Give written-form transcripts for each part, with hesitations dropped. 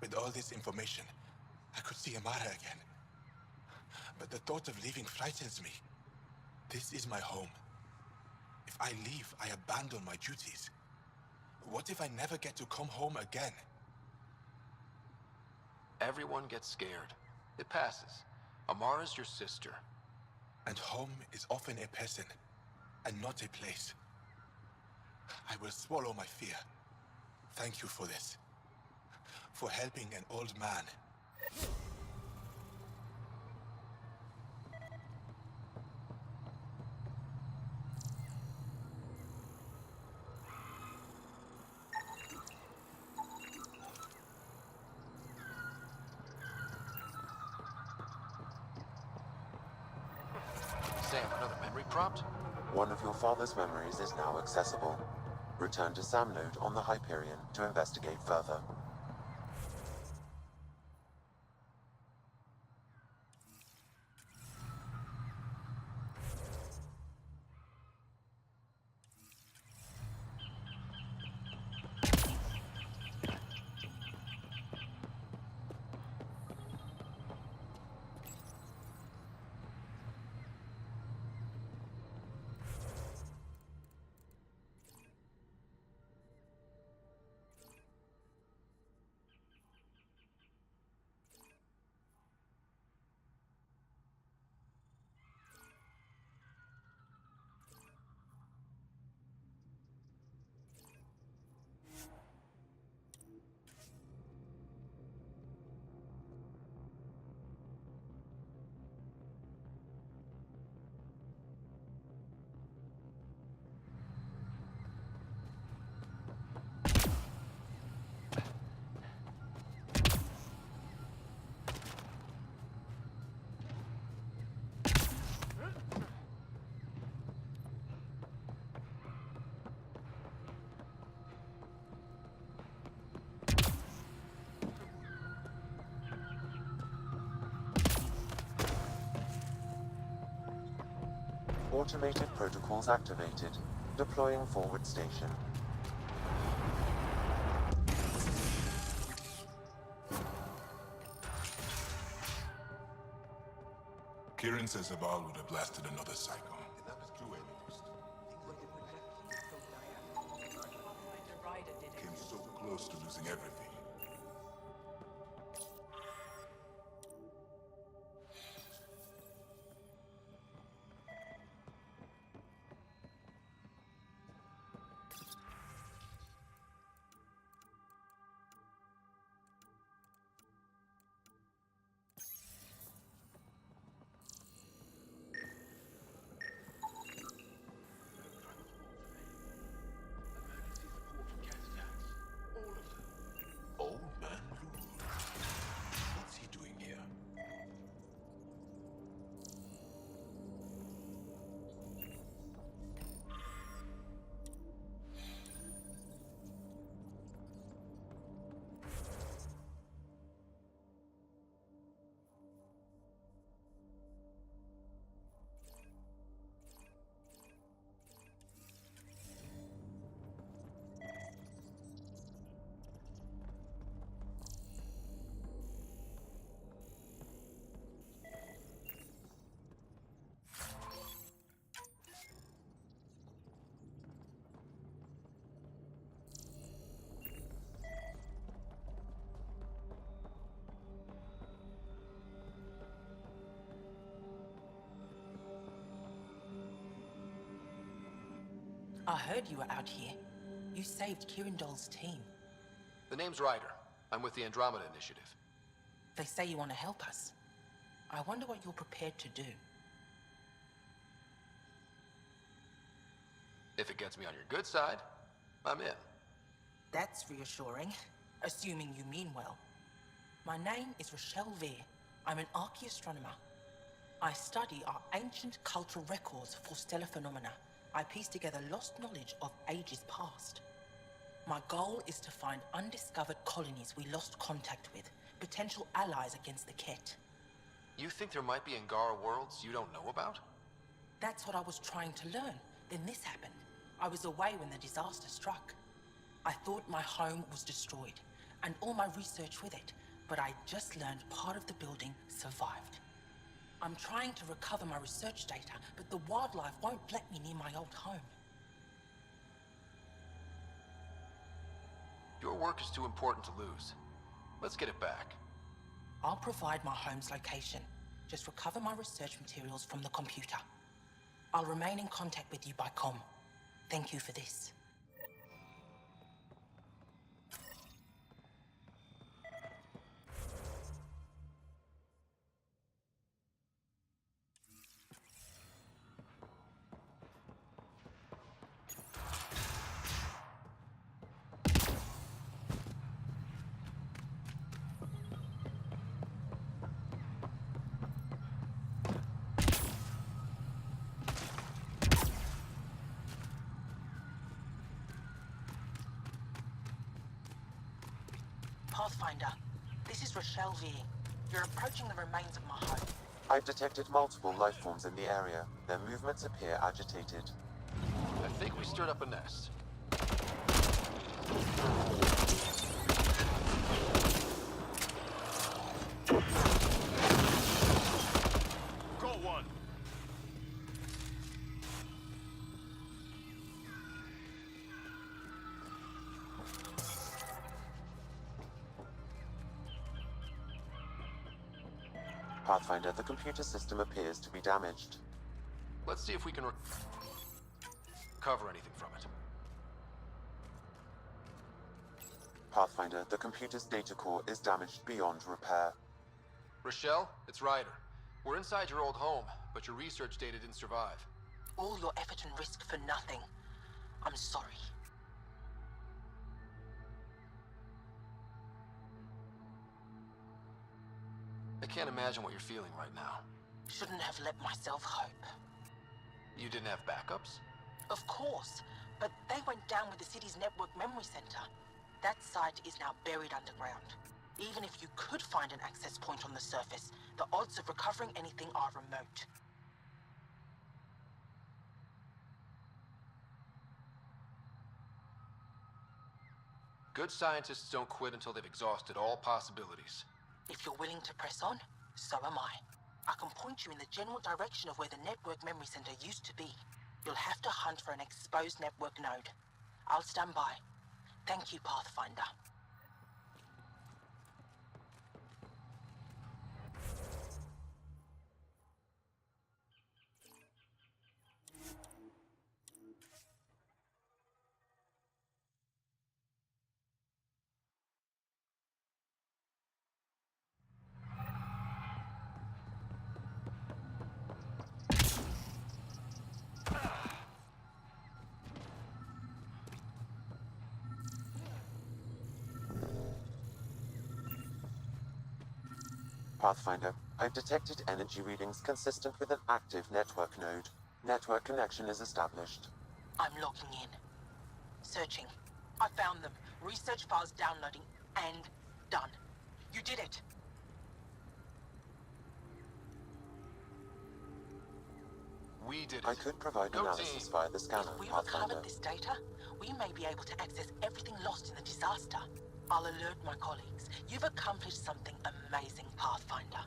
With all this information, I could see Amara again. But the thought of leaving frightens me. This is my home. If I leave, I abandon my duties. What if I never get to come home again? Everyone gets scared. It passes. Amara's your sister. And home is often a person, and not a place. I will swallow my fear. Thank you for this. For helping an old man. Sam, another memory prompt? One of your father's memories is now accessible. Return to Sam node on the Hyperion to investigate further. Automated protocols activated. Deploying forward station. Kieran says Abal would have blasted another cycle. Came so close to losing everything. Old man Lul. What's he doing here? I heard you were out here. You saved Kirindol's team. The name's Ryder. I'm with the Andromeda Initiative. They say you want to help us. I wonder what you're prepared to do. If it gets me on your good side, I'm in. That's reassuring, assuming you mean well. My name is Rochelle Veer. I'm an archaeoastronomer. I study our ancient cultural records for stellar phenomena. I piece together lost knowledge of ages past. My goal is to find undiscovered colonies we lost contact with, potential allies against the Ket. You think there might be Angara worlds you don't know about? That's what I was trying to learn. Then this happened. I was away when the disaster struck. I thought my home was destroyed. and all my research with it, but I just learned part of the building survived. I'm trying to recover my research data, but the wildlife won't let me near my old home. Your work is too important to lose. Let's get it back. I'll provide my home's location. Just recover my research materials from the computer. I'll remain in contact with you by comm. Thank you for this. Pathfinder, this is Rochelle V. You're approaching the remains of my home. I've detected multiple life forms in the area. Their movements appear agitated. I think we stirred up a nest. Go one. Pathfinder, the computer system appears to be damaged. Let's see if we can recover anything from it. Pathfinder, the computer's data core is damaged beyond repair. Rochelle, it's Ryder. We're inside your old home, but your research data didn't survive. All your effort and risk for nothing. I'm sorry. I can't imagine what you're feeling right now. Shouldn't have let myself hope. You didn't have backups? Of course, but they went down with the city's network memory center. That site is now buried underground. Even if you could find an access point on the surface, the odds of recovering anything are remote. Good scientists don't quit until they've exhausted all possibilities. If you're willing to press on, so am I. I can point you in the general direction of where the network memory center used to be. You'll have to hunt for an exposed network node. I'll stand by. Thank you, Pathfinder. Pathfinder, I've detected energy readings consistent with an active network node. Network connection is established. I'm logging in. Searching. I found them. Research files downloading and done. You did it. We did it. I could provide Go analysis team. via the scanner, If we've Pathfinder. recovered this data, we may be able to access everything lost in the disaster. I'll alert my colleagues. You've accomplished something amazing, Pathfinder.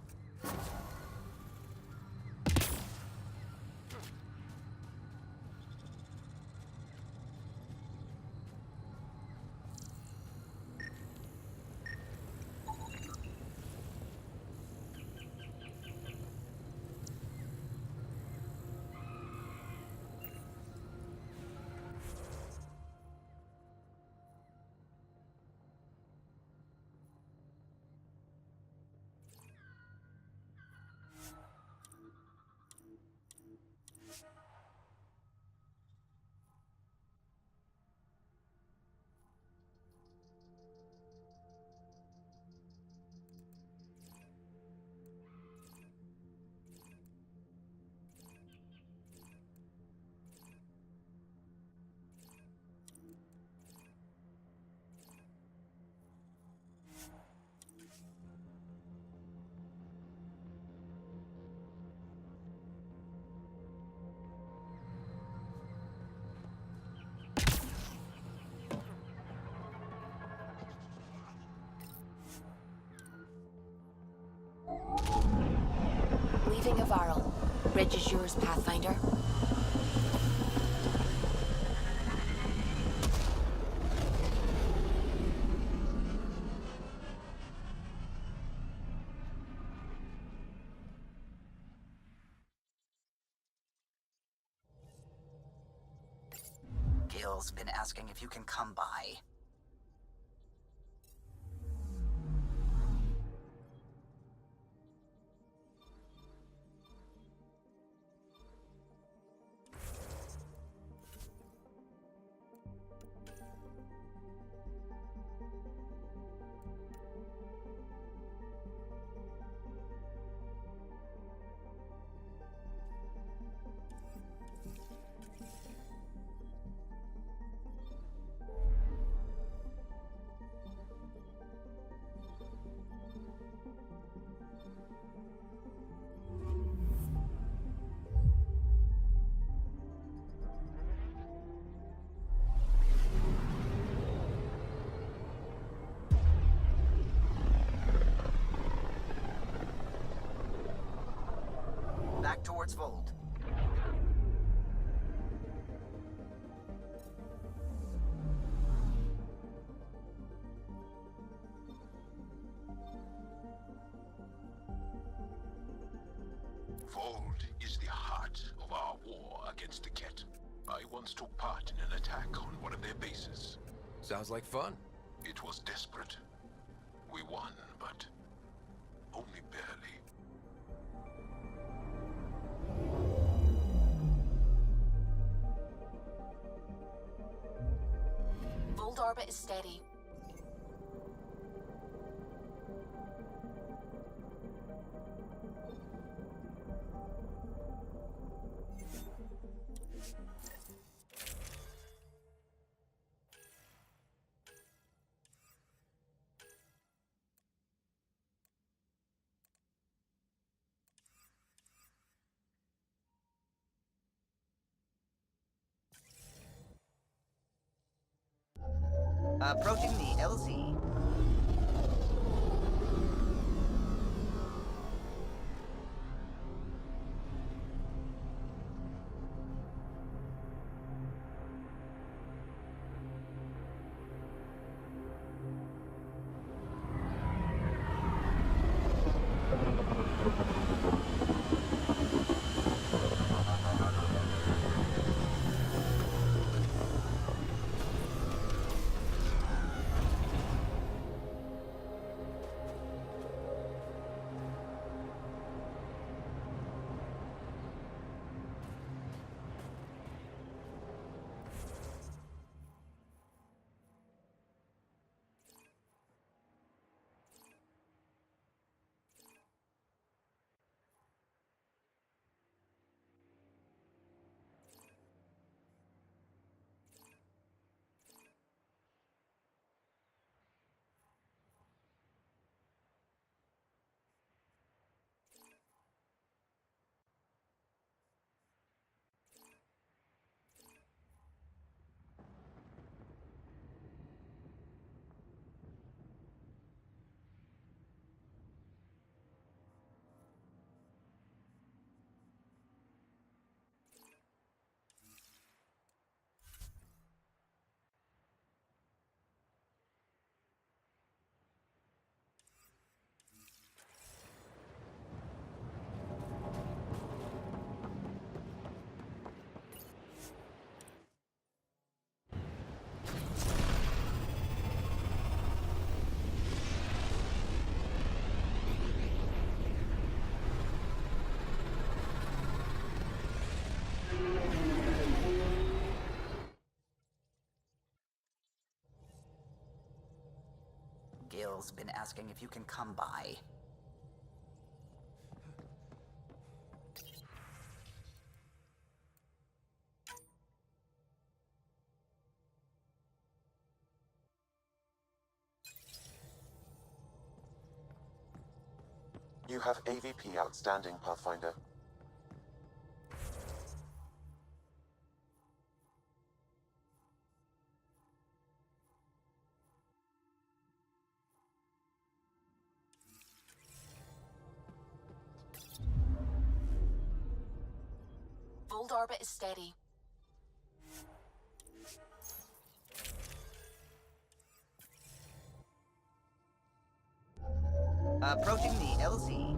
King of Arl. Bridge is yours, Pathfinder. Gil's been asking if you can come by. Back towards Vold. Vold is the heart of our war against the Ket. I once took part in an attack on one of their bases. Sounds like fun. It was desperate. We won, but only barely. Vold orbit is steady. Approaching the LZ. Gil's been asking if you can come by. You have AVP outstanding, Pathfinder. Volt orbit is steady. Approaching the LZ.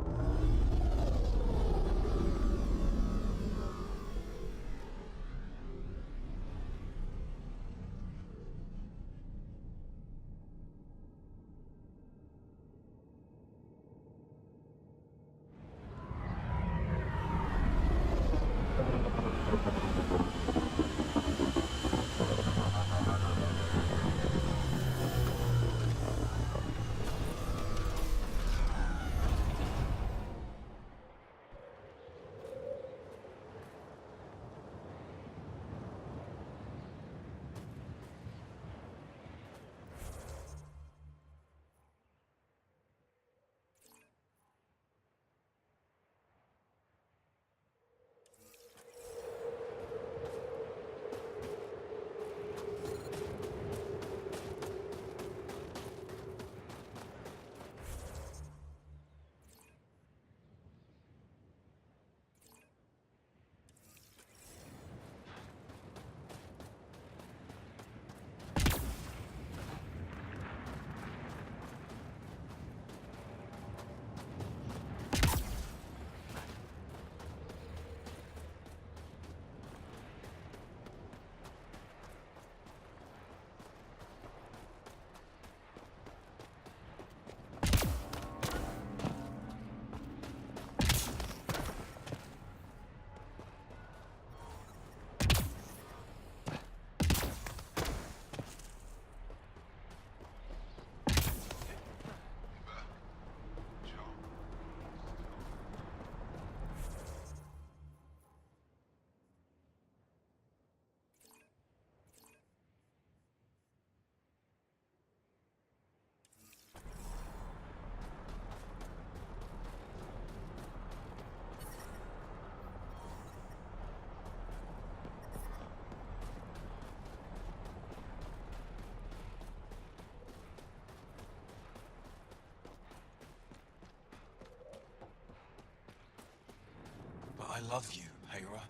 But I love you, Hera.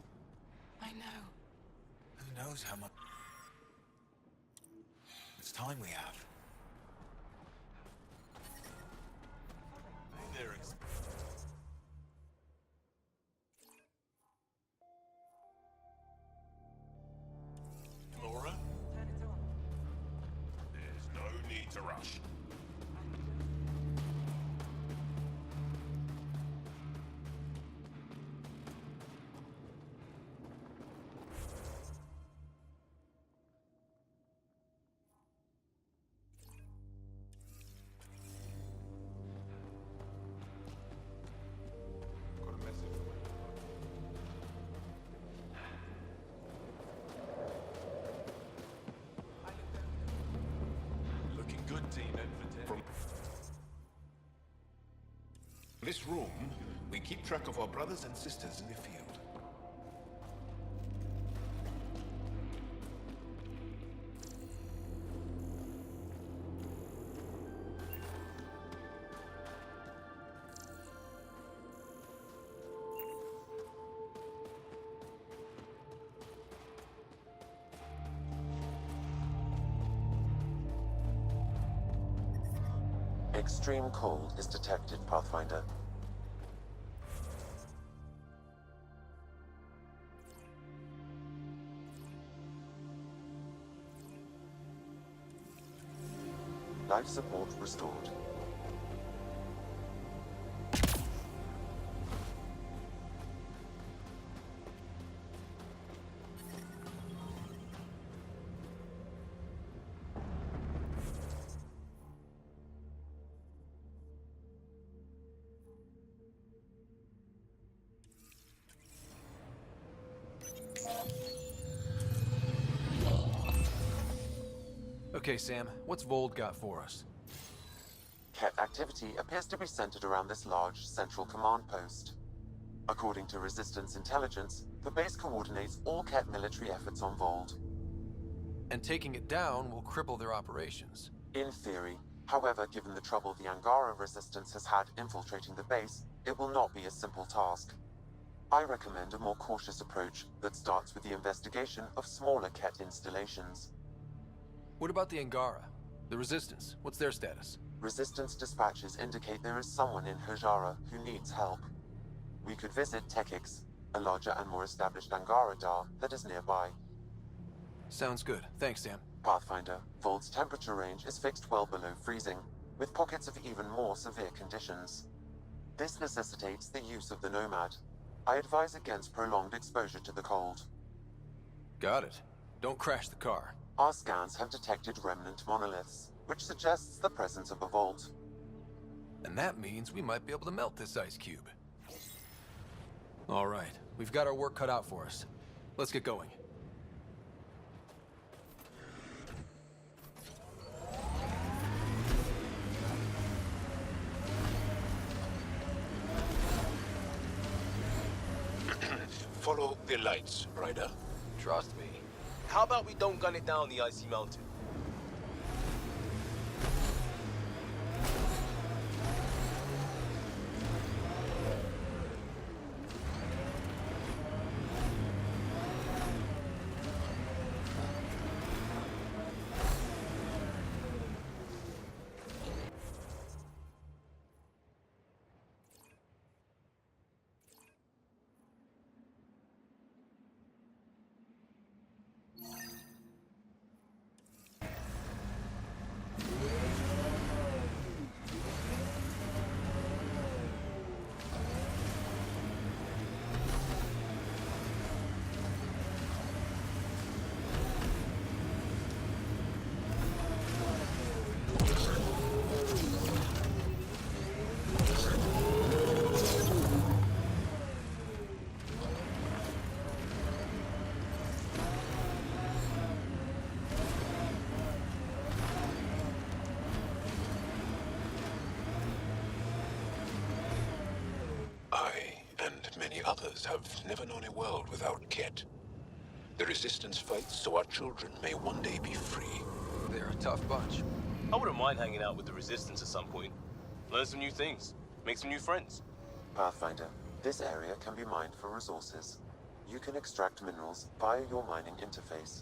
I know. Who knows how much... It's time we have. Hey there, Laura? There's no need to rush. Got a message from my Looking good, team. From this room, we keep track of our brothers and sisters in the field. Extreme cold is detected, Pathfinder. Life support restored. Okay, Sam, what's Vold got for us? Ket activity appears to be centered around this large central command post. According to Resistance intelligence, the base coordinates all Ket military efforts on Vold. And taking it down will cripple their operations. In theory. However, given the trouble the Angara Resistance has had infiltrating the base, it will not be a simple task. I recommend a more cautious approach that starts with the investigation of smaller Ket installations. What about the Angara? The Resistance, what's their status? Resistance dispatches indicate there is someone in Hajara who needs help. We could visit Tekix, a larger and more established Angara Dar that is nearby. Sounds good. Thanks, Sam. Pathfinder, Vold's temperature range is fixed well below freezing, with pockets of even more severe conditions. This necessitates the use of the Nomad. I advise against prolonged exposure to the cold. Got it. Don't crash the car. Our scans have detected remnant monoliths, which suggests the presence of a vault. And that means we might be able to melt this ice cube. All right, we've got our work cut out for us. Let's get going. Follow the lights, Ryder. Trust me. How about we don't gun it down the icy mountain? Many others have never known a world without Ket. The Resistance fights so our children may one day be free. They're a tough bunch. I wouldn't mind hanging out with the Resistance at some point. Learn some new things. Make some new friends. Pathfinder, this area can be mined for resources. You can extract minerals via your mining interface.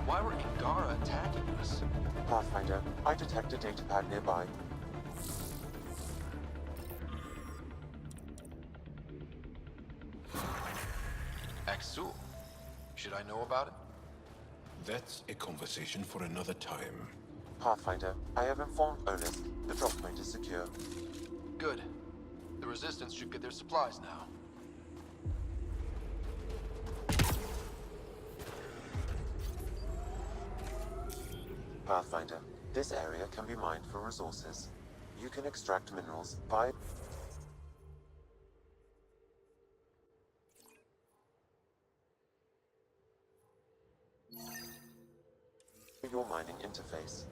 Why were Angara attacking us? Pathfinder, I detect a datapad nearby. Axul. Should I know about it? That's a conversation for another time. Pathfinder, I have informed Olisk. The drop point is secure. Good. The Resistance should get their supplies now. Pathfinder, this area can be mined for resources. You can extract minerals via your mining interface.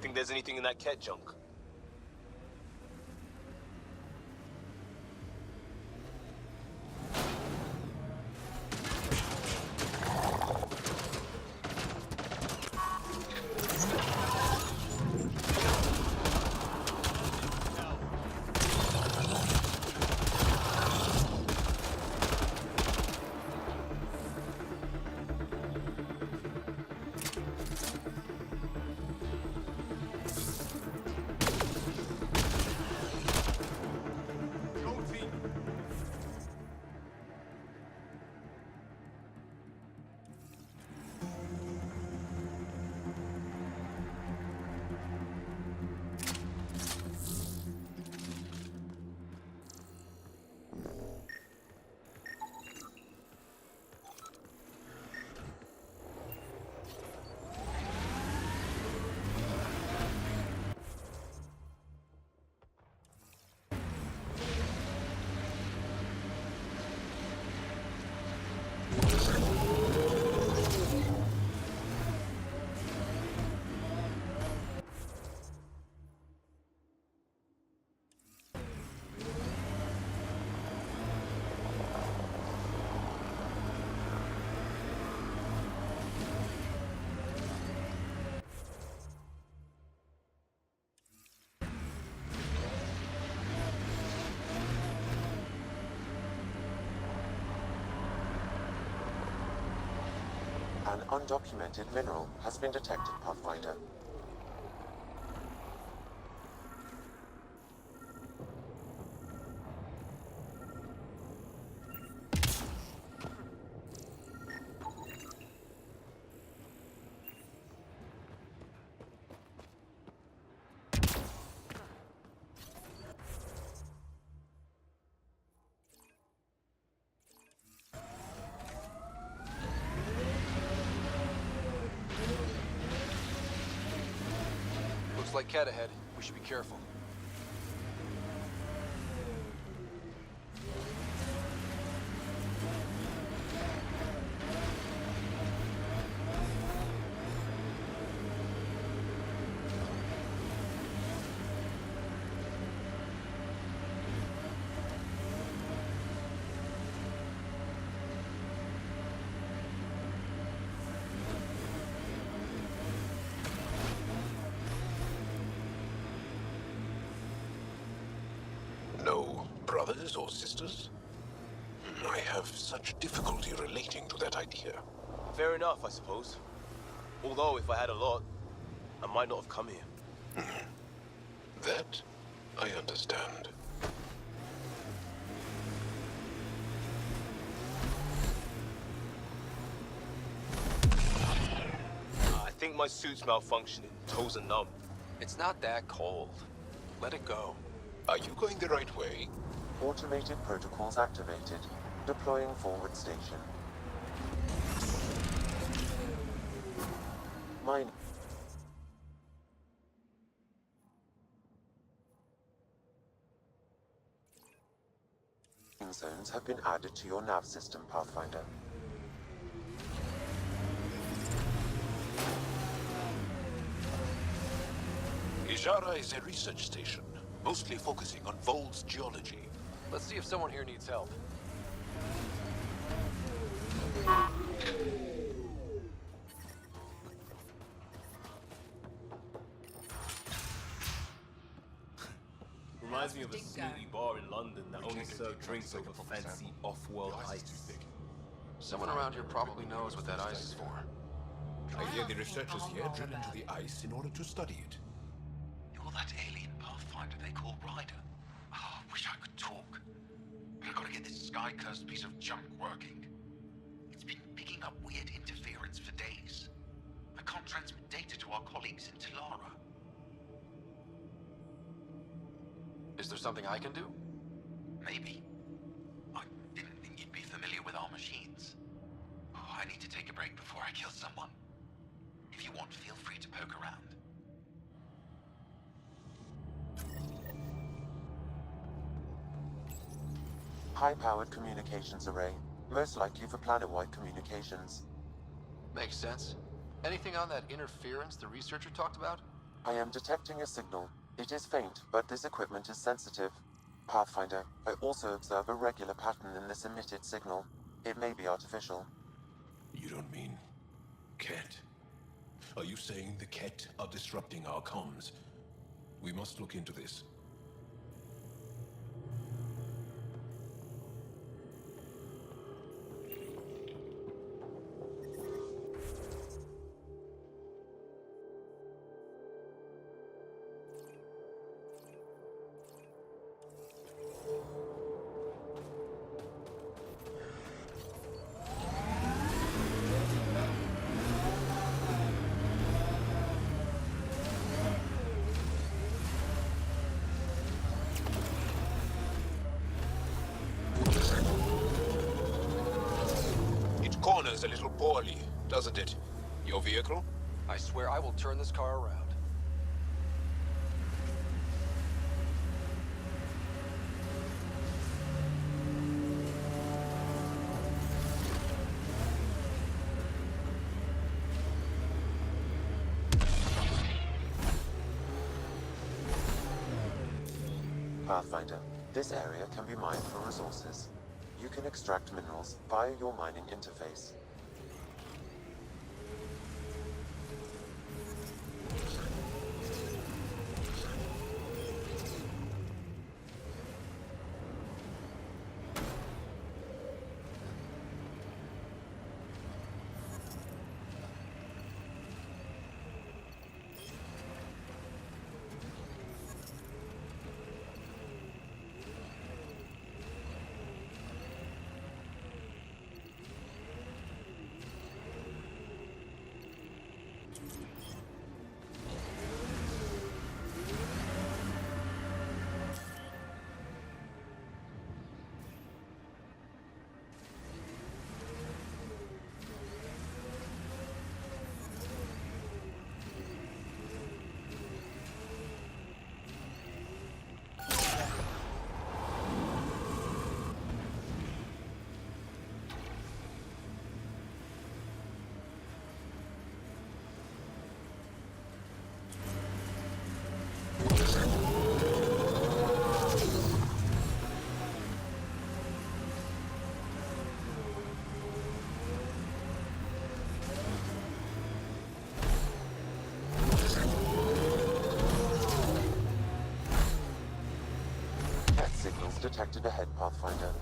Think there's anything in that Ket junk? An undocumented mineral has been detected, Pathfinder. Looks like Cat ahead. We should be careful. No brothers or sisters? I have such difficulty relating to that idea. Fair enough, I suppose. Although, if I had a lot, I might not have come here. That I understand. I think my suit's malfunctioning. Toes are numb. It's not that cold. Let it go. Are you going the right way? Automated protocols activated. Deploying forward station. Mining zones have been added to your nav system, Pathfinder. Ijara is a research station, mostly focusing on Vold's geology. Let's see if someone here needs help. Reminds me of a snooty bar in London that only served drinks over fancy off-world ice. Someone around here probably knows what that ice is for. I hear the researchers here drill into the ice in order to study it. You're that alien Pathfinder they call Ryder. Oh, I wish I could talk. But I've got to get this sky-cursed piece of junk working. It's been picking up weird interference for days. I can't transmit data to our colleagues in Talara. Is there something I can do? Maybe. I didn't think you'd be familiar with our machines. Oh, I need to take a break before I kill someone. If you want, feel free to poke around. High-powered communications array. Most likely for planet-wide communications. Makes sense. Anything on that interference the researcher talked about? I am detecting a signal. It is faint, but this equipment is sensitive. Pathfinder, I also observe a regular pattern in this emitted signal. It may be artificial. You don't mean Ket? Are you saying the Ket are disrupting our comms? We must look into this. It corners a little poorly, doesn't it? Your vehicle? I swear I will turn this car around. Pathfinder, this area can be mined for resources. You can extract minerals via your mining interface. detected ahead, Pathfinder.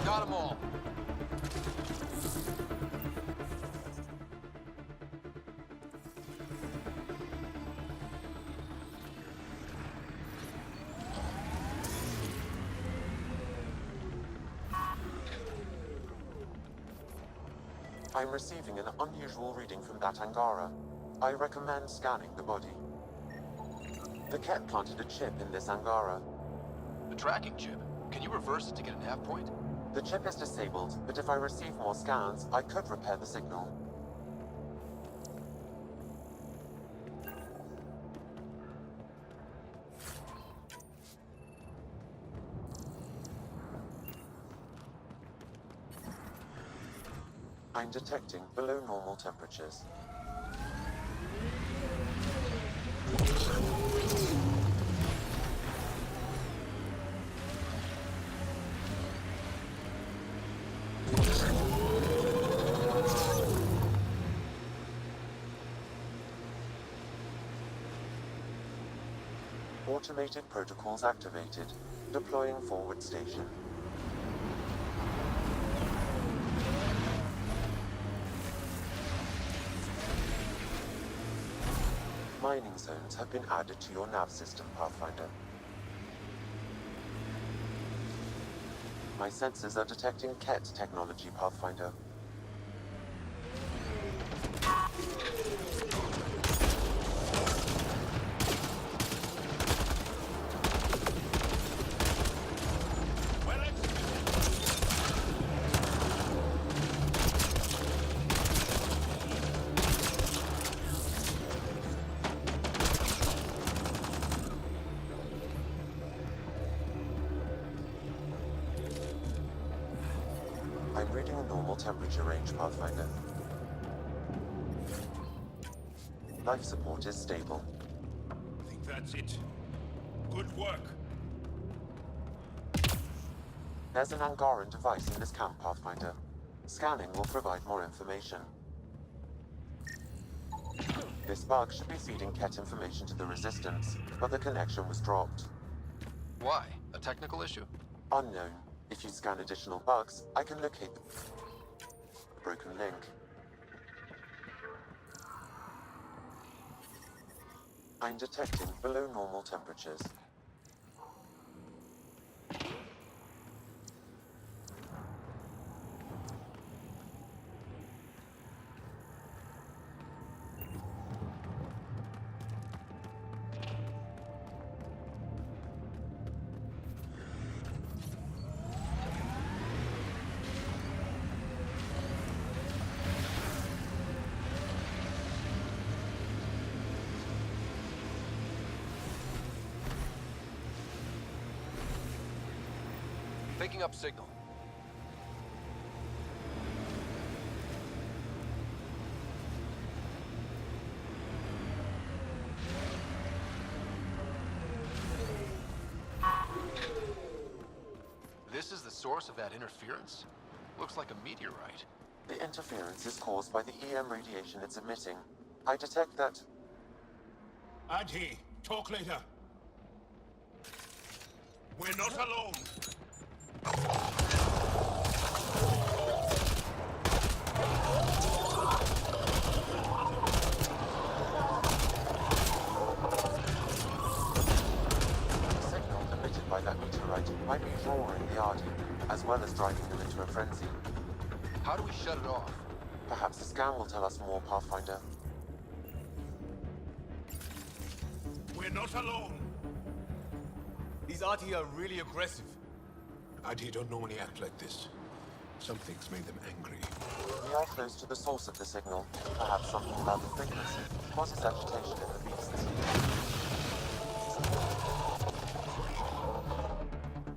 Got them all. I'm receiving an unusual reading from that Angara. I recommend scanning the body. The Ket planted a chip in this Angara. The tracking chip. Can you reverse it to get a nav point? The chip is disabled, but if I receive more scans, I could repair the signal. I'm detecting below normal temperatures. Automated protocols activated. Deploying forward station. Mining zones have been added to your nav system, Pathfinder. My sensors are detecting Ket technology, Pathfinder. I'm reading a normal temperature range, Pathfinder. Life support is stable. I think that's it. Good work. There's an Angaran device in this camp, Pathfinder. Scanning will provide more information. This bug should be feeding Ket information to the Resistance, but the connection was dropped. Why? A technical issue? Unknown. If you scan additional bugs, I can locate the broken link. I'm detecting below normal temperatures. Picking up signal. This is the source of that interference? Looks like a meteorite. The interference is caused by the EM radiation it's emitting. I detect that... Adhi, talk later. We're not alone. The signal emitted by that meteorite might be drawing the Ardi, as well as driving them into a frenzy. How do we shut it off? Perhaps the scan will tell us more, Pathfinder. We're not alone. These Arti are really aggressive. Adi don't normally act like this. Something's made them angry. We are close to the source of the signal. Perhaps something about the frequency causes agitation in the beasts.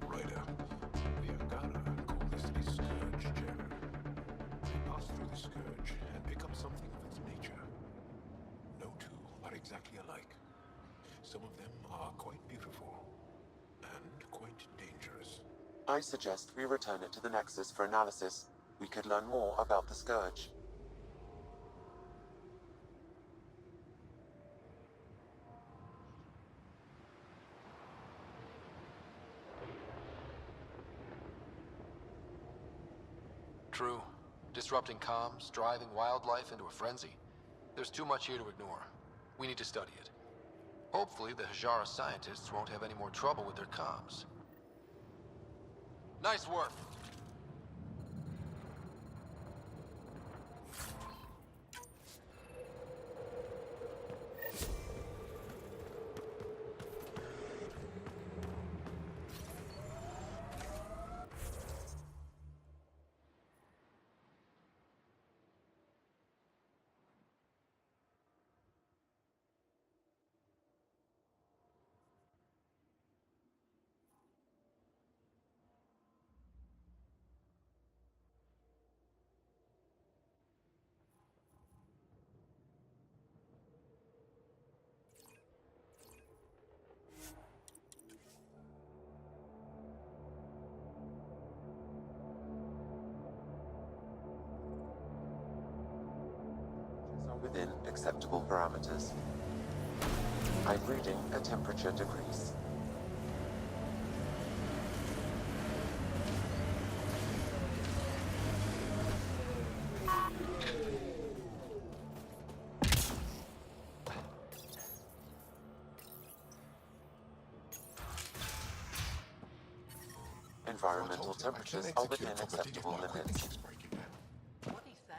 Ryder, the Angara the Scourge and pick up something of its nature. No two are exactly alike. Some of them are quite beautiful and quite dangerous. I suggest we return it to the Nexus for analysis. We could learn more about the Scourge. True. Disrupting comms, driving wildlife into a frenzy. There's too much here to ignore. We need to study it. Hopefully the Hajara scientists won't have any more trouble with their comms. Nice work! Are within acceptable parameters. I'm reading a temperature decrease. Environmental temperatures are within acceptable limits. What'd he say?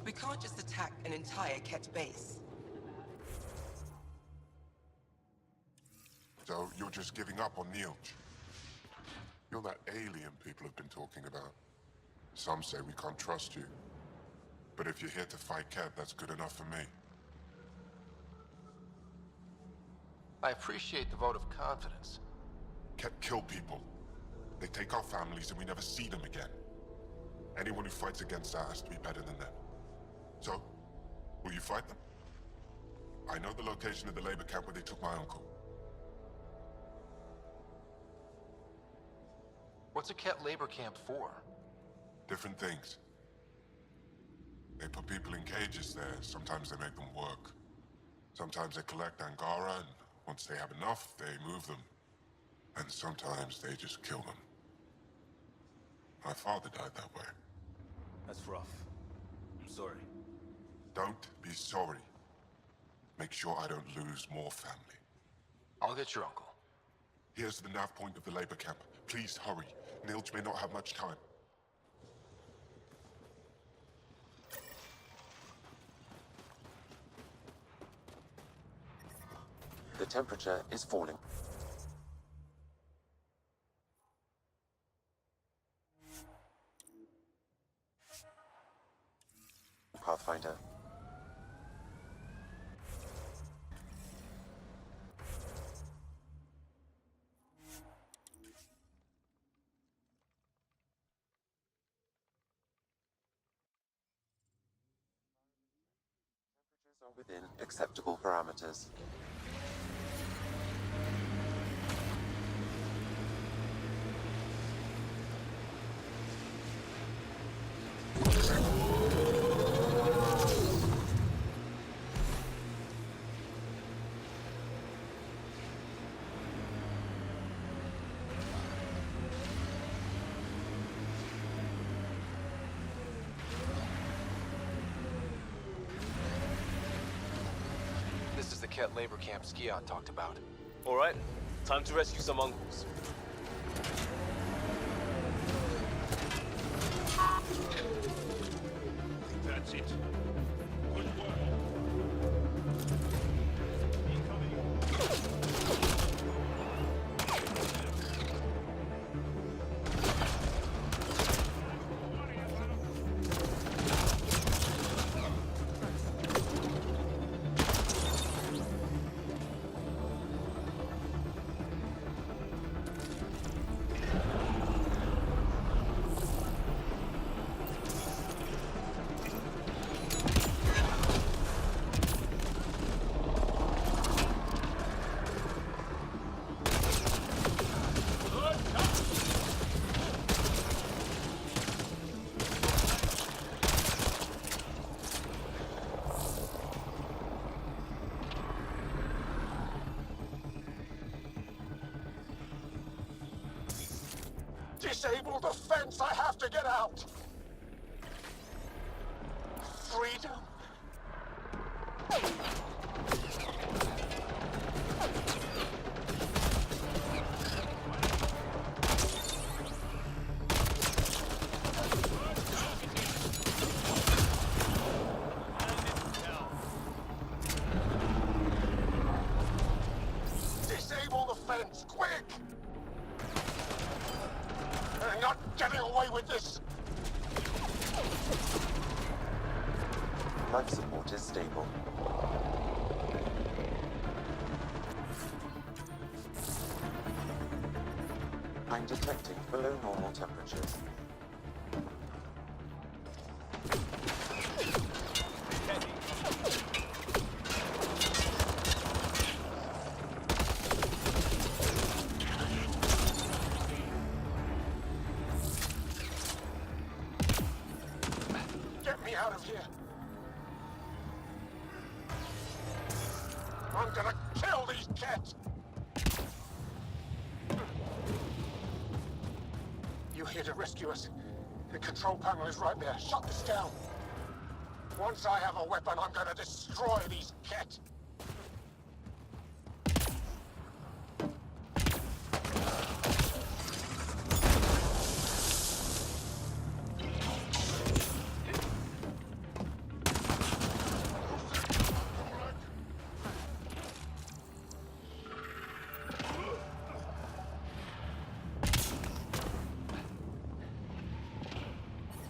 We can't just attack an entire Ket base. So you're just giving up on Neilj? You're that alien people have been talking about. Some say we can't trust you. But if you're here to fight Ket, that's good enough for me. I appreciate the vote of confidence. Ket kill people. They take our families and we never see them again. Anyone who fights against that has to be better than them. So, will you fight them? I know the location of the labor camp where they took my uncle. What's a Ket labor camp for? Different things. They put people in cages there. Sometimes they make them work. Sometimes they collect Angara, and once they have enough, they move them. And sometimes they just kill them. My father died that way. That's rough. I'm sorry. Don't be sorry. Make sure I don't lose more family. I'll get your uncle. Here's the nav point of the labor camp. Please hurry. Neilj may not have much time. The temperature is falling. Pathfinder. Temperatures are within acceptable parameters. This is the Ket labor camp Skion talked about. Alright, time to rescue some uncles. That's it. Good work. Disable the fence! I have to get out! Freedom! Disable the fence, quick! They're not getting away with this! Life support is stable. I'm detecting below normal temperatures. Get me out of here! I'm gonna kill these cats! You here to rescue us? The control panel is right there. Shut this down. Once I have a weapon, I'm gonna destroy these cats.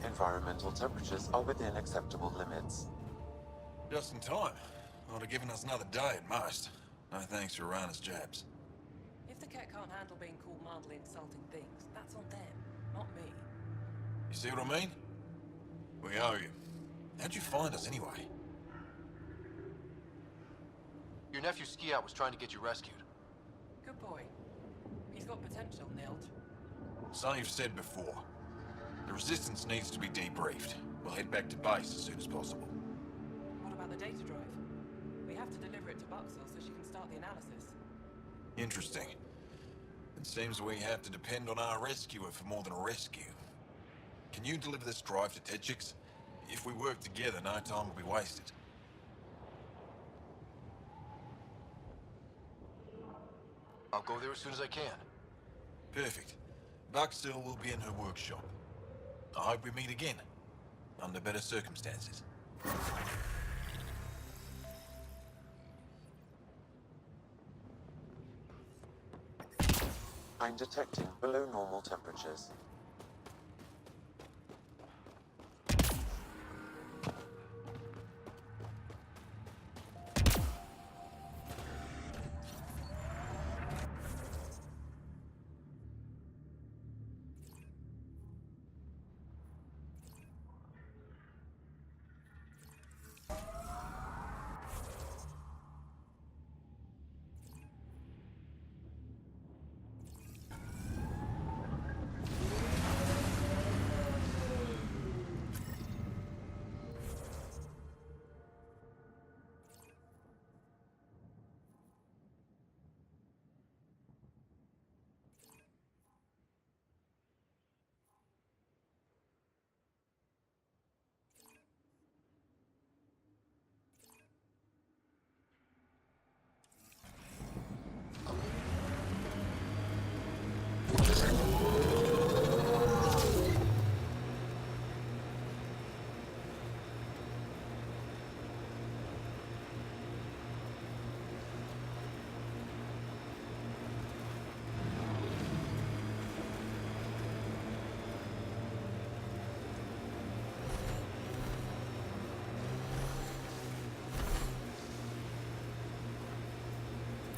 Environmental temperatures are within acceptable limits. Just in time. Would have given us another day at most. No thanks for Rana's jabs. If the cat can't handle being called mildly insulting things, that's on them, not me. You see what I mean? We owe you. How'd you find us anyway? Your nephew Ski-Out was trying to get you rescued. Good boy. He's got potential, Nilt. Something you've said before. The Resistance needs to be debriefed. We'll head back to base as soon as possible. What about the data drive? We have to deliver it to Buxel so she can start the analysis. Interesting. It seems we have to depend on our rescuer for more than a rescue. Can you deliver this drive to Tetchix? If we work together, no time will be wasted. I'll go there as soon as I can. Perfect. Buxel will be in her workshop. I hope we meet again, under better circumstances. I'm detecting below normal temperatures.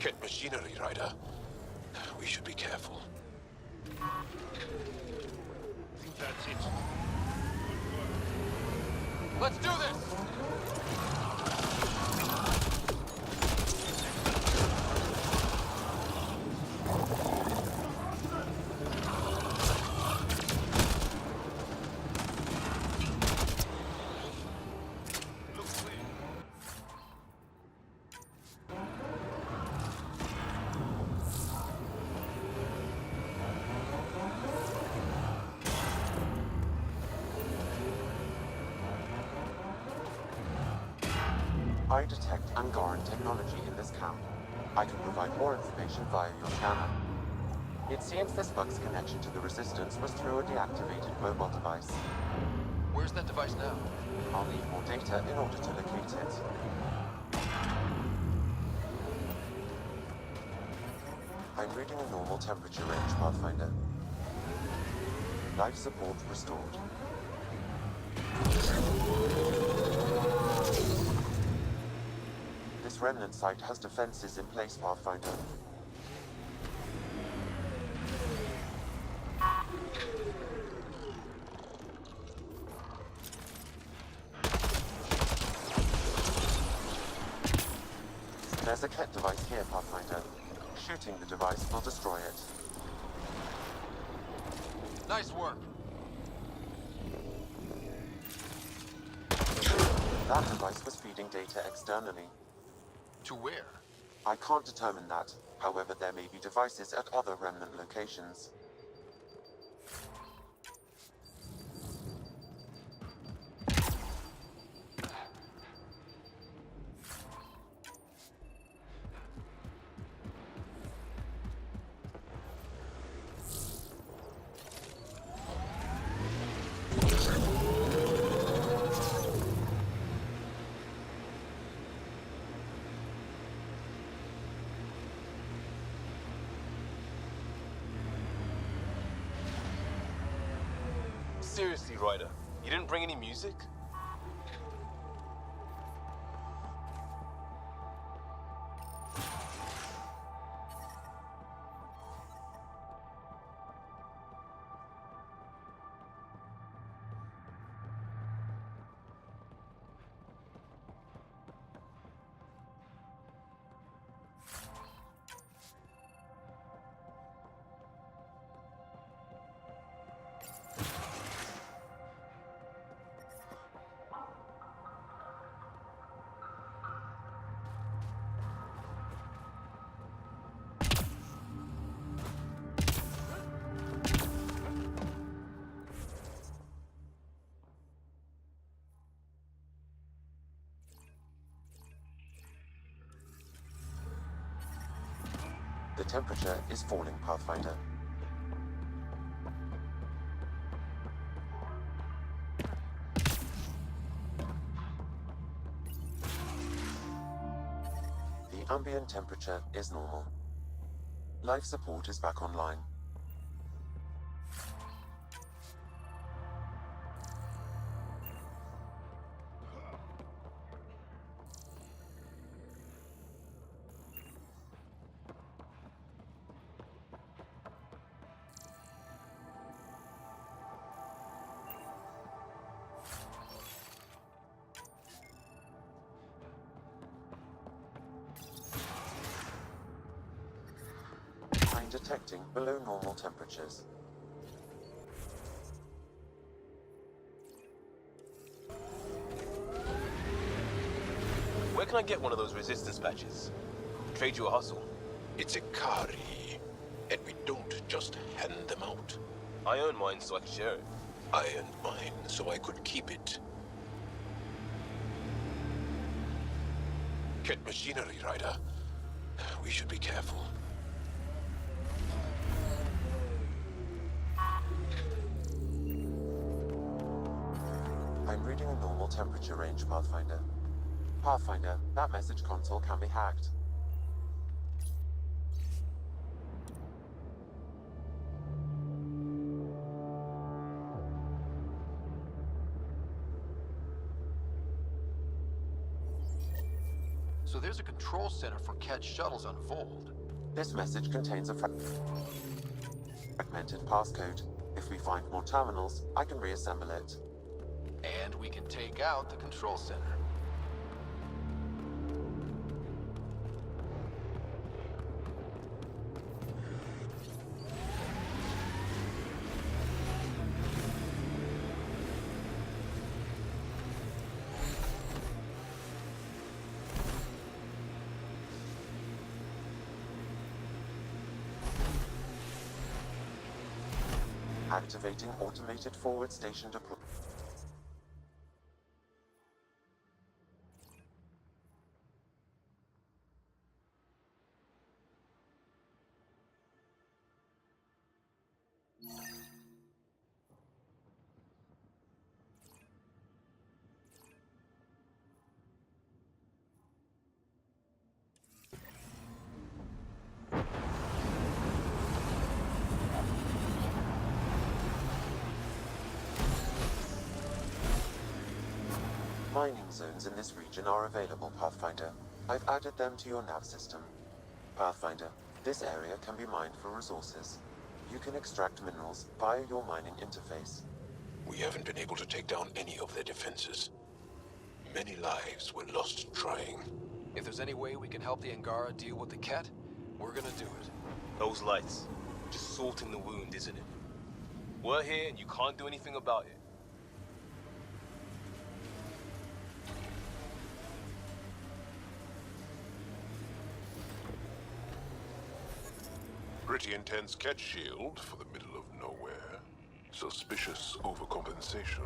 Get machinery, Ryder. We should be careful. I think that's it. Let's do this! I detect Angaran technology in this camp. I can provide more information via your scanner. It seems this bug's connection to the Resistance was through a deactivated mobile device. Where's that device now? I'll need more data in order to locate it. I'm reading a normal temperature range, Pathfinder. Life support restored. This remnant site has defenses in place, Pathfinder. There's a Ket device here, Pathfinder. Shooting the device will destroy it. Nice work. That device was feeding data externally. To where? I can't determine that. However, there may be devices at other remnant locations. Seriously, Ryder, you didn't bring any music? The temperature is falling, Pathfinder. The ambient temperature is normal. Life support is back online. I'm detecting below normal temperatures. Where can I get one of those resistance patches? Trade you a hustle. It's a Kari, and we don't just hand them out. I earned mine so I can share it. I earned mine so I could keep it. Ket machinery, Ryder. We should be careful. I'm reading a normal temperature range, Pathfinder. Pathfinder, that message console can be hacked. So there's a control center for Ket shuttles on Vold. This message contains a fragmented passcode. If we find more terminals, I can reassemble it. And we can take out the control center. Activating automated forward station deployment. mining zones in this region are available, Pathfinder. I've added them to your nav system. Pathfinder, this area can be mined for resources. You can extract minerals via your mining interface. We haven't been able to take down any of their defenses. Many lives were lost trying. If there's any way we can help the Angara deal with the Ket, we're gonna do it. Those lights. Just salting the wound, isn't it? We're here and you can't do anything about it. Pretty intense cat shield for the middle of nowhere. Suspicious overcompensation.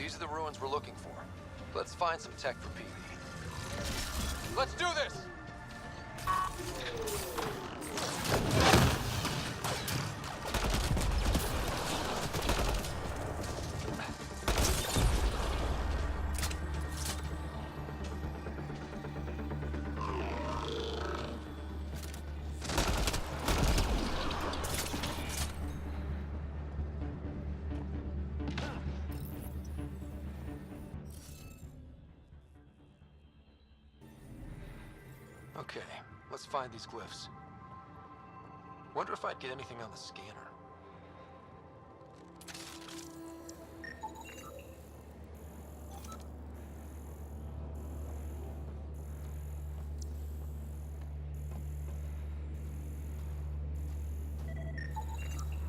These are the ruins we're looking for. Let's find some tech for Pete. Let's do this! Okay, let's find these glyphs. Wonder if I'd get anything on the scanner.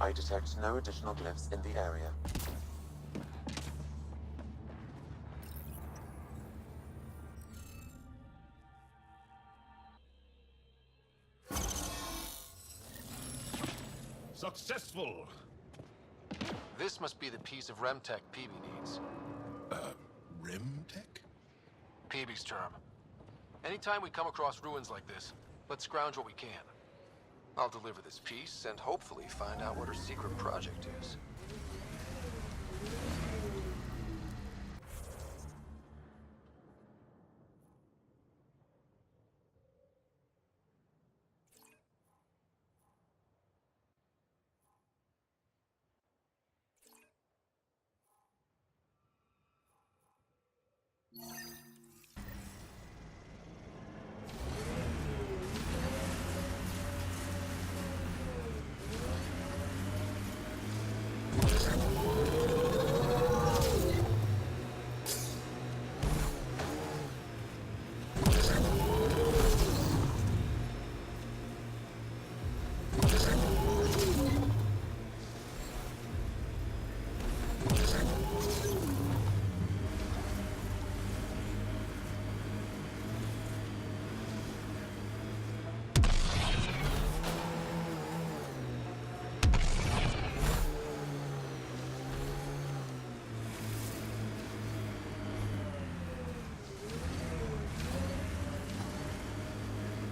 I detect no additional glyphs in the area. Successful! This must be the piece of Remtech Peavy needs. Remtech? Peavy's term. Anytime we come across ruins like this, let's scrounge what we can. I'll deliver this piece and hopefully find out what her secret project is.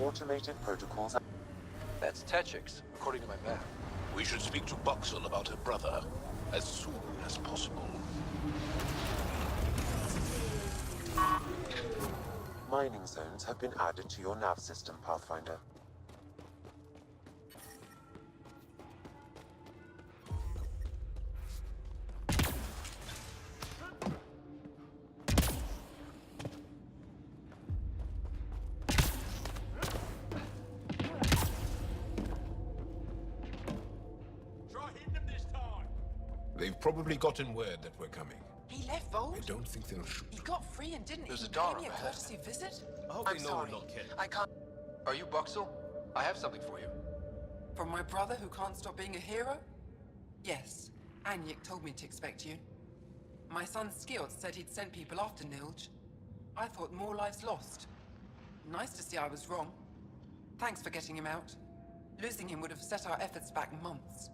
Automated protocols. That's Techix, according to my map. We should speak to Boxel about her brother as soon as possible. Mining zones have been added to your nav system, Pathfinder. They've probably gotten word that we're coming. He left Vold? I don't think they'll shoot. He got free and didn't There's even a door pay me a ahead. courtesy visit? I hope I'm we know sorry. we're not kidding. I can't... Are you Buxel? I have something for you. From my brother who can't stop being a hero? Yes. Anyik told me to expect you. My son Skills said he'd sent people after Nilj. I thought more lives lost. Nice to see I was wrong. Thanks for getting him out. Losing him would have set our efforts back months.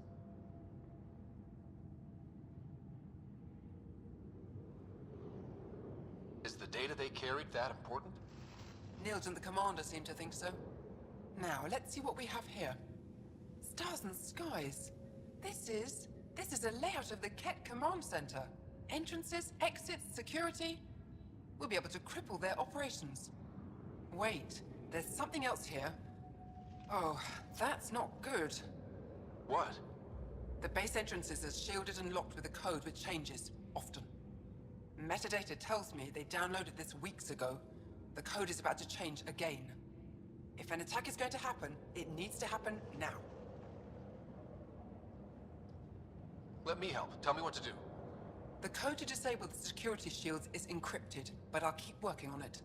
Is the data they carried that important? Nilj and the commander seem to think so. Now, let's see what we have here. Stars and skies. This is a layout of the Ket Command Center. Entrances, exits, security. We'll be able to cripple their operations. Wait, there's something else here. Oh, that's not good. What? The base entrances are shielded and locked with a code which changes, often. Metadata tells me they downloaded this weeks ago. The code is about to change again. If an attack is going to happen, it needs to happen now. Let me help. Tell me what to do. The code to disable the security shields is encrypted, but I'll keep working on it.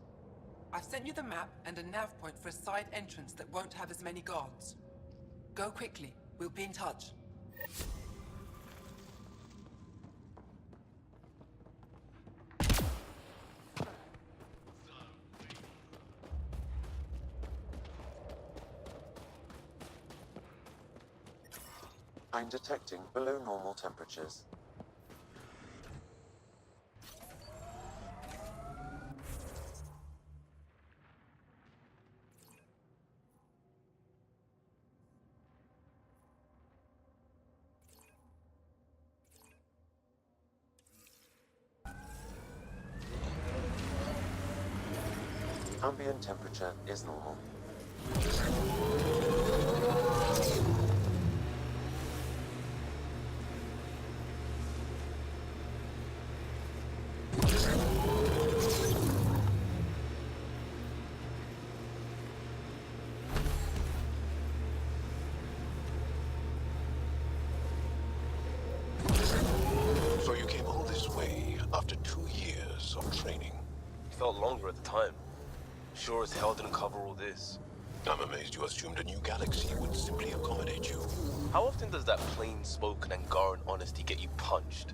I've sent you the map and a nav point for a side entrance that won't have as many guards. Go quickly. We'll be in touch. I'm detecting below normal temperatures. Ambient temperature is normal. So you came all this way after 2 years of training. It felt longer at the time. Sure as hell didn't cover all this. I'm amazed you assumed a new galaxy would simply accommodate you. How often does that plain-spoken Angaran honesty get you punched?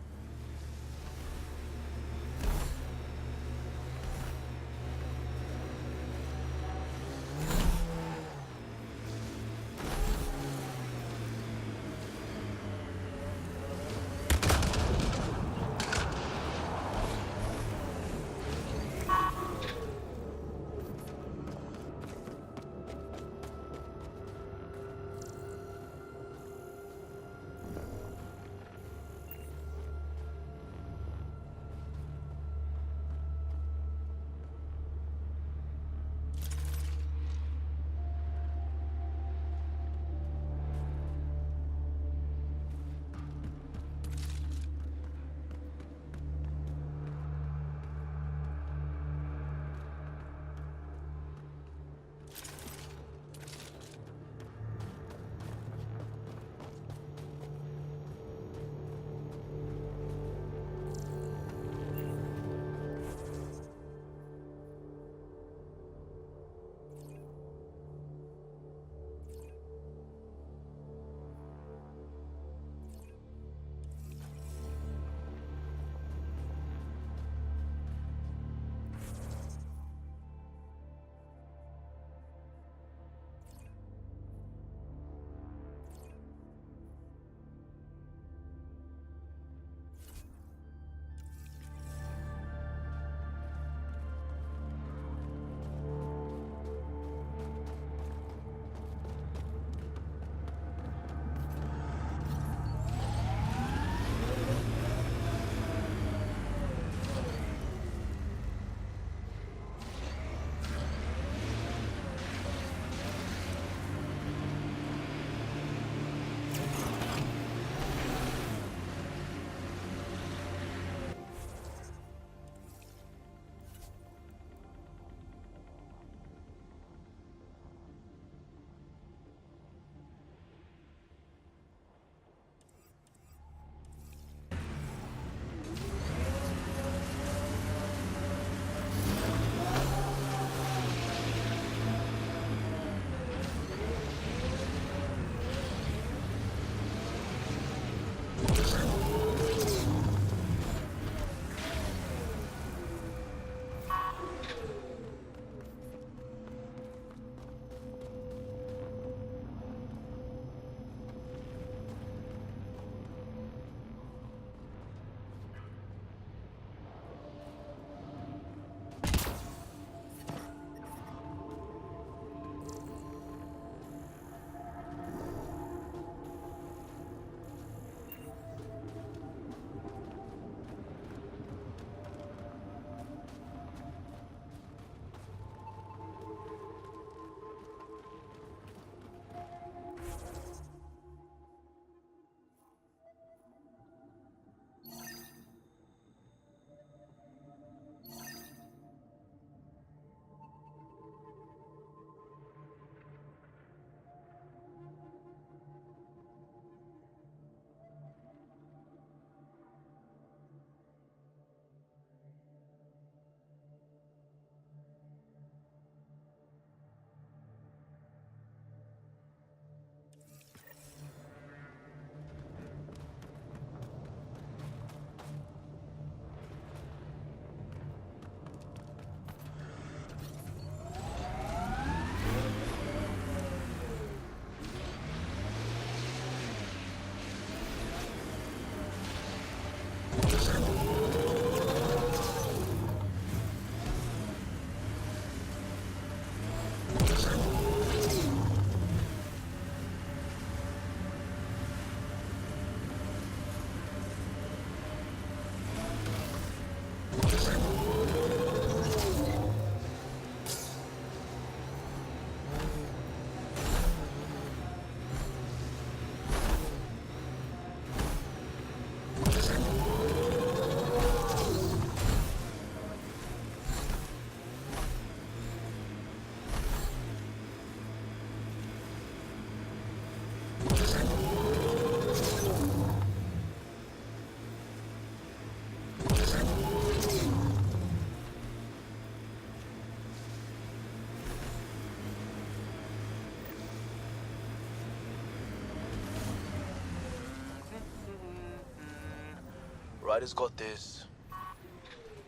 Ryder's got this.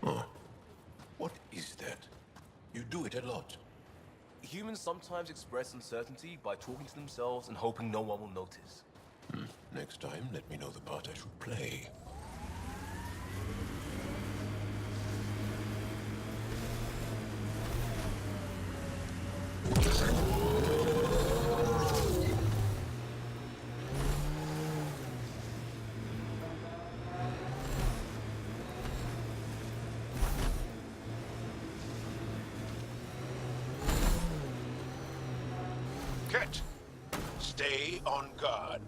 Huh. What is that? You do it a lot. Humans sometimes express uncertainty by talking to themselves and hoping no one will notice. Next time, let me know the part I should play. Kit, stay on guard.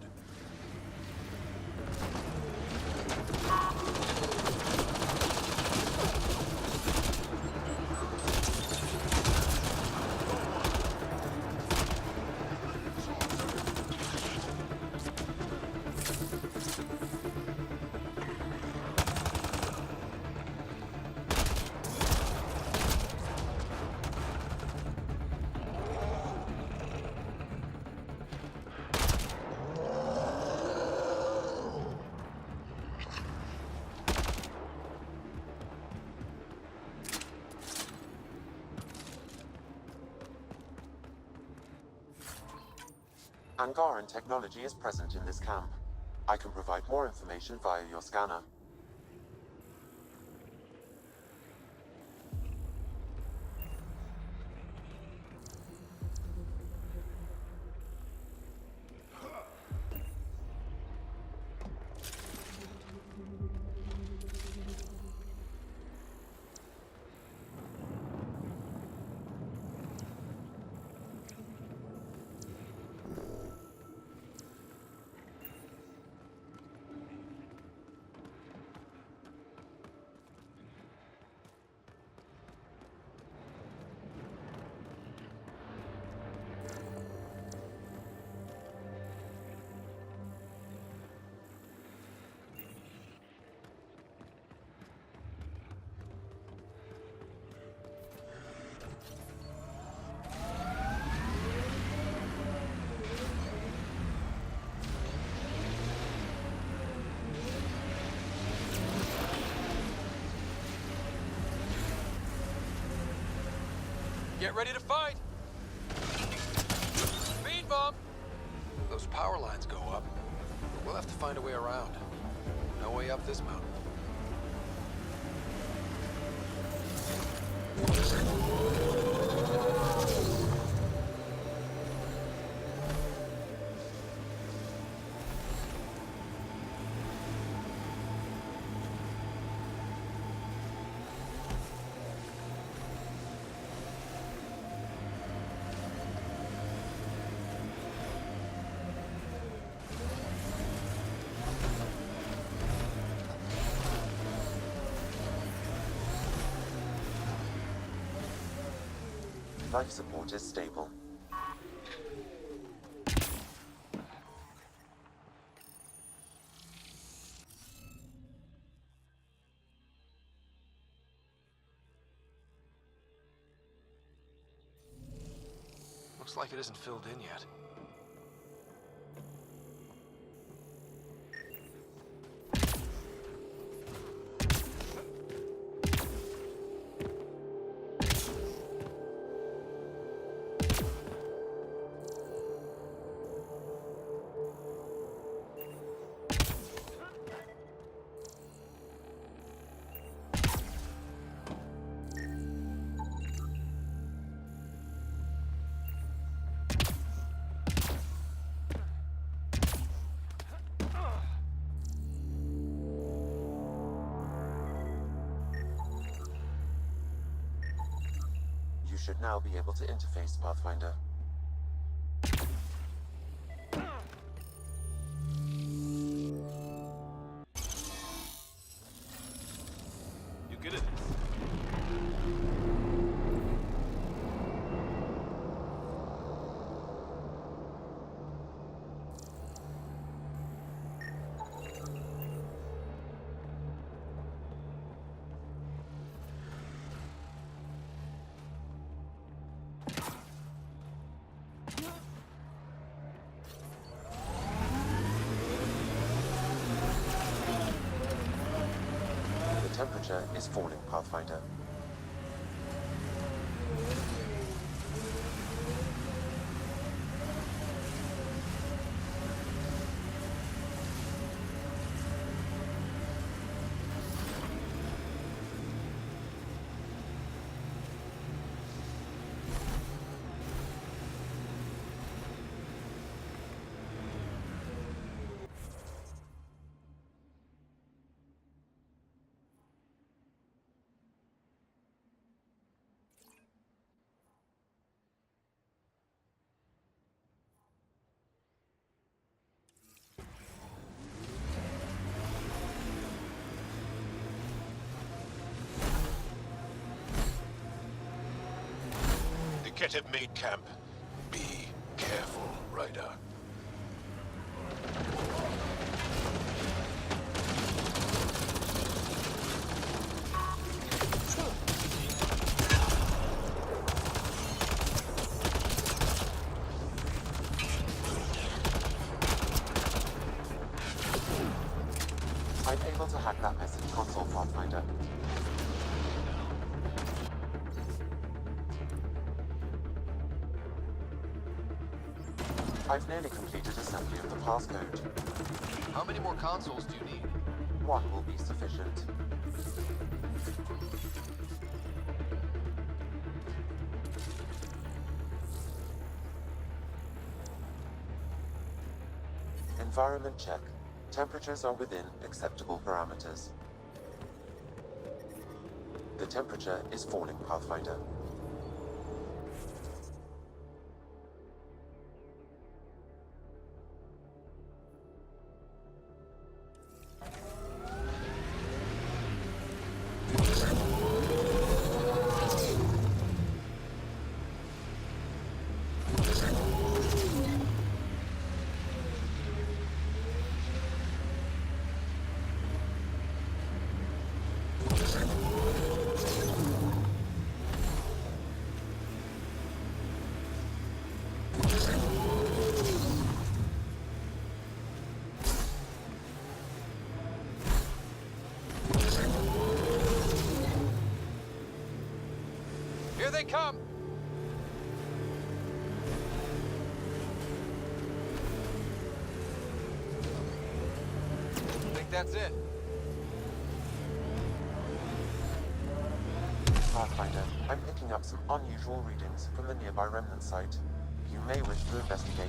Angaran technology is present in this camp. I can provide more information via your scanner. Get ready to fight! Speed bump! Those power lines go up, but we'll have to find a way around. No way up this mountain. Life support is stable. Looks like it isn't filled in yet. You should now be able to interface, Pathfinder. You're good at this. temperature is falling, Pathfinder. The Ket have made camp. Be careful, Ryder. I'm able to hack that message console, Pathfinder. I've nearly completed assembly of the passcode. How many more consoles do you need? One will be sufficient. Environment check. Temperatures are within acceptable parameters. The temperature is falling, Pathfinder. Here they come! Think that's it? Pathfinder, I'm picking up some unusual readings from the nearby remnant site. You may wish to investigate.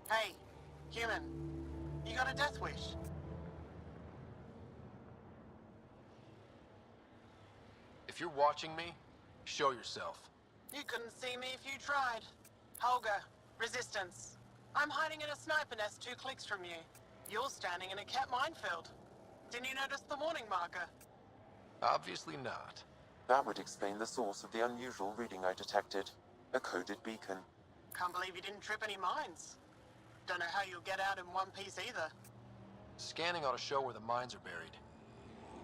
Hey, human. You got a death wish? If you're watching me, show yourself. You couldn't see me if you tried. Holger, Resistance. I'm hiding in a sniper nest 2 clicks from you. You're standing in a cat minefield. Didn't you notice the warning marker? Obviously not. That would explain the source of the unusual reading I detected. A coded beacon. Can't believe you didn't trip any mines. Don't know how you'll get out in one piece either. Scanning ought to show where the mines are buried.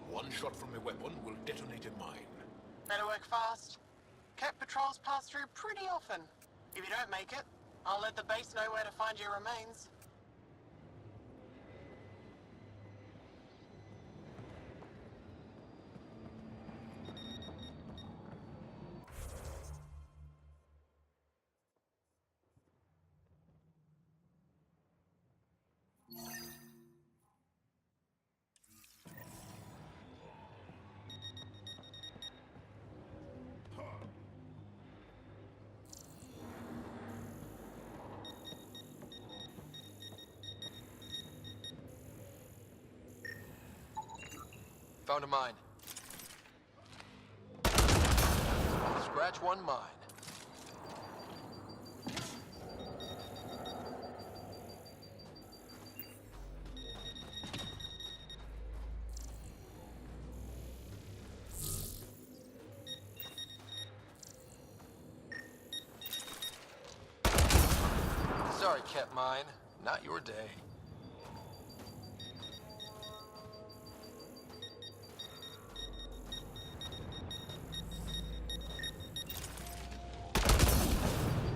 One shot from a weapon will detonate a mine. Better work fast. Cat patrols pass through pretty often. If you don't make it, I'll let the base know where to find your remains. Found a mine. Scratch one mine. Sorry, Cat Mine. Not your day.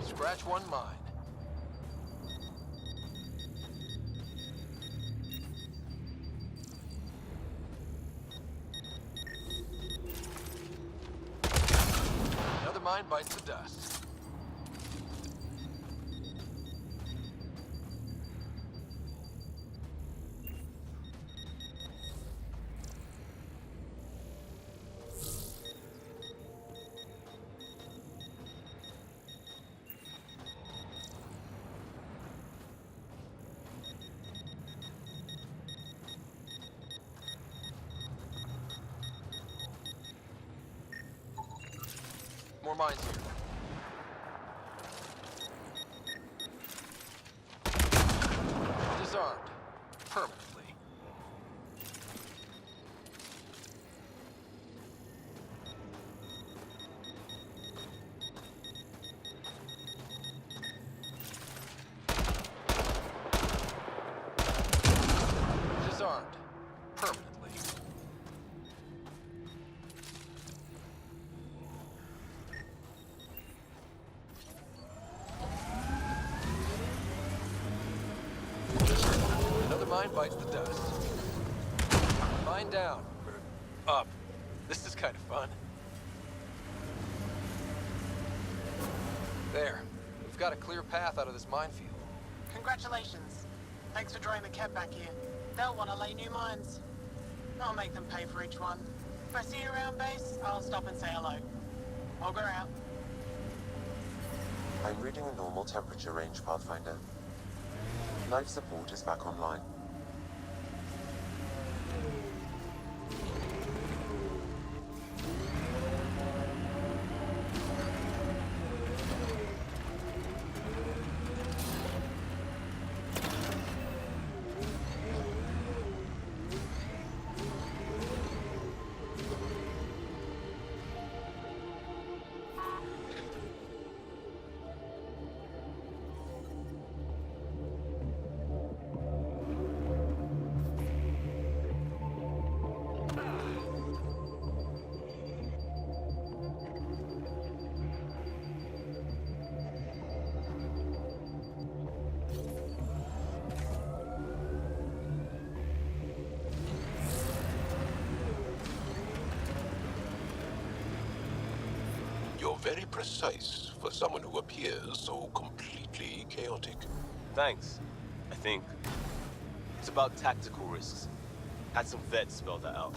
Scratch one mine. Another mine bites the dust. More mines here. Disarmed. Permanently. Disarmed. Permanently. Another mine bites the dust. Mine down. Or up. This is kind of fun. There. We've got a clear path out of this minefield. Congratulations. Thanks for drawing the cat back here. They'll want to lay new mines. I'll make them pay for each one. If I see you around base, I'll stop and say hello. Augur out. I'm reading a normal temperature range, Pathfinder. Life support is back online. You're very precise for someone who appears so completely chaotic. Thanks. I think it's about tactical risks. Had some vets spell that out.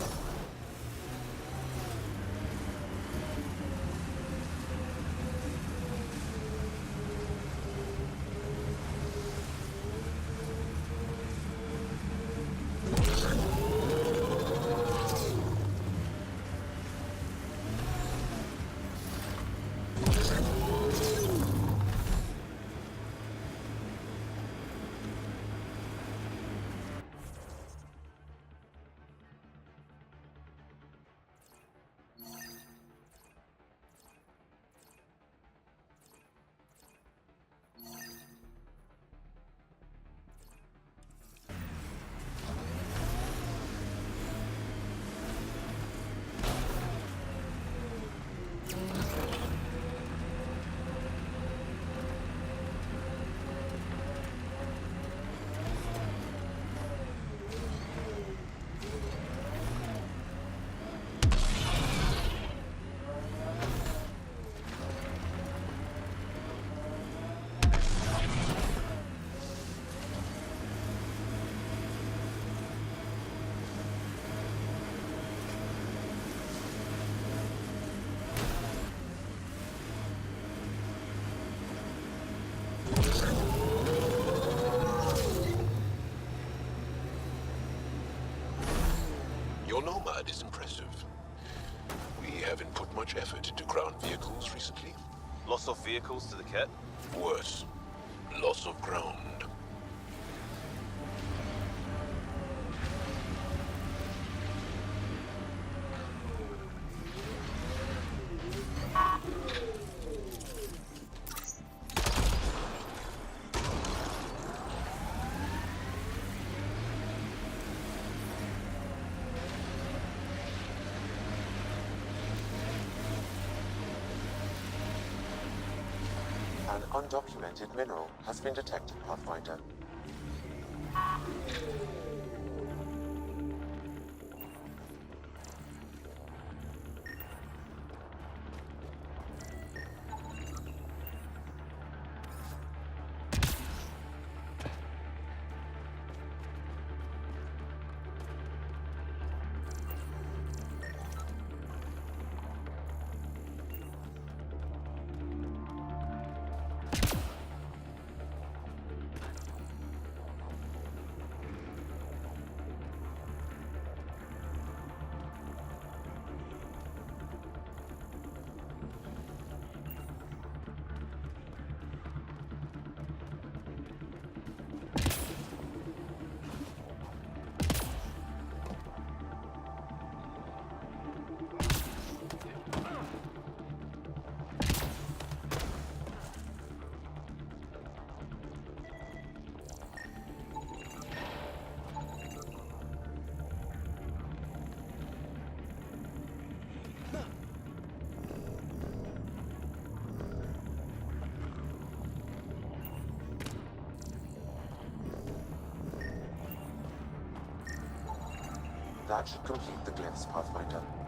much effort into ground vehicles recently? Loss of vehicles to the Ket? Worse, loss of ground. An undocumented mineral has been detected, Pathfinder. That should complete the glyphs, Pathfinder.